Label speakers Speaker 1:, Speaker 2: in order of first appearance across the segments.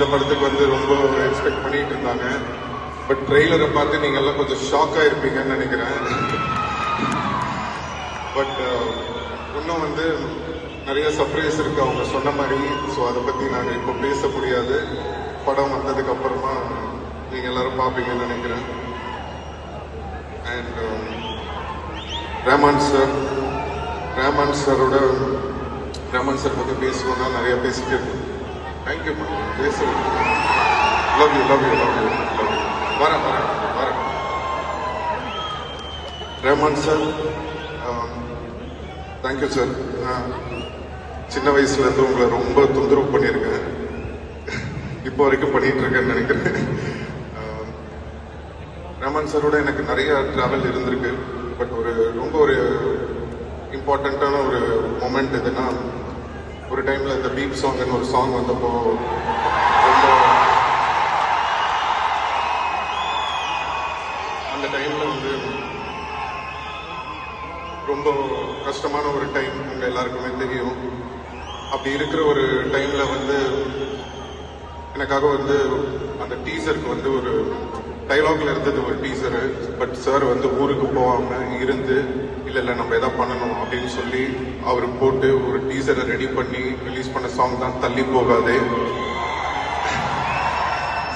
Speaker 1: இந்த படத்துக்கு வந்து ரொம்ப எக்ஸ்பெக்ட் பண்ணிட்டு இருந்தாங்க. பட் ட்ரெய்லரை பார்த்து நீங்க எல்லாம் கொஞ்சம் ஷாக் ஆயிருப்பீங்கன்னு நினைக்கிறேன். பட் இன்னும் வந்து நிறைய சர்ப்ரைஸ் இருக்கு அவங்க சொன்ன மாதிரி. ஸோ அதை பத்தி நாங்கள் இப்போ பேச முடியாது. படம் வந்ததுக்கு அப்புறமா நீங்க எல்லாரும் பார்ப்பீங்கன்னு நினைக்கிறேன். அண்ட் ரஹ்மான் சாரோட ரஹ்மான் சார் பற்றி பேசுவோம்னா நிறைய பேசிட்டு இருக்கோம். தேங்க்யூ பேசுவோம். லவ் யூ வரேன் ரஹ்மான் சார், தேங்க்யூ சார். சின்ன வயசுல இருந்து உங்களை ரொம்ப தொந்தரவு பண்ணியிருக்கேன், இப்போ வரைக்கும் பண்ணிட்டு இருக்கேன்னு நினைக்கிறேன். ரஹ்மான் சாரோட எனக்கு நிறைய டிராவல் இருந்திருக்கு. பட் ரொம்ப ஒரு இம்பார்ட்டண்ட்டான ஒரு மொமெண்ட் எதுன்னா, ஒரு டைம்ல இந்த பீப் சாங்னு ஒரு சாங் வந்தப்போ ரொம்ப அந்த டைம்ல வந்து ரொம்ப கஷ்டமான ஒரு டைம் உங்க எல்லாருக்குமே தெரியும். அப்படி இருக்கிற ஒரு டைம்ல வந்து எனக்காக வந்து அந்த டீசருக்கு வந்து ஒரு டைலாக்ல இருந்தது ஒரு டீசரு. பட் சார் வந்து ஊருக்கு போகாம இருந்து இல்ல நம்ம எதாவது பண்ணணும் அப்படின்னு சொல்லி அவர் போட்டு ஒரு டீசரை ரெடி பண்ணி ரிலீஸ் பண்ண சாங் தான் தள்ளி போகாதே.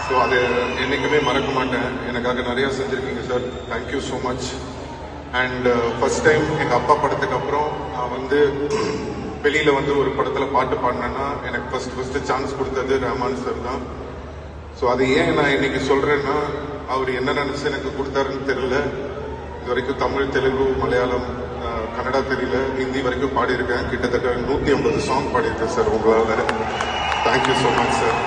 Speaker 1: ஸோ அதை என்னைக்குமே மறக்க மாட்டேன். எனக்காக நிறைய செஞ்சிருக்கீங்க sir, thank you so much. And first time எங்கள் அப்பா படத்துக்கு அப்புறம் நான் வந்து வெளியில வந்து ஒரு படத்துல பாட்டு பாடினேன்னா எனக்கு ஃபர்ஸ்ட் சான்ஸ் கொடுத்தது ரஹ்மான் சார் தான். ஸோ அது ஏன் நான் இன்னைக்கு சொல்றேன்னா, அவர் என்ன நினைச்சு எனக்கு கொடுத்தாருன்னு தெரியல. இது வரைக்கும் தமிழ், தெலுங்கு, மலையாளம், கன்னடா தெரியல, ஹிந்தி வரைக்கும் பாடியிருக்கேன். கிட்டத்தட்ட 150 சாங் பாடியிருக்கேன் சார் உங்களால். Thank you so much sir.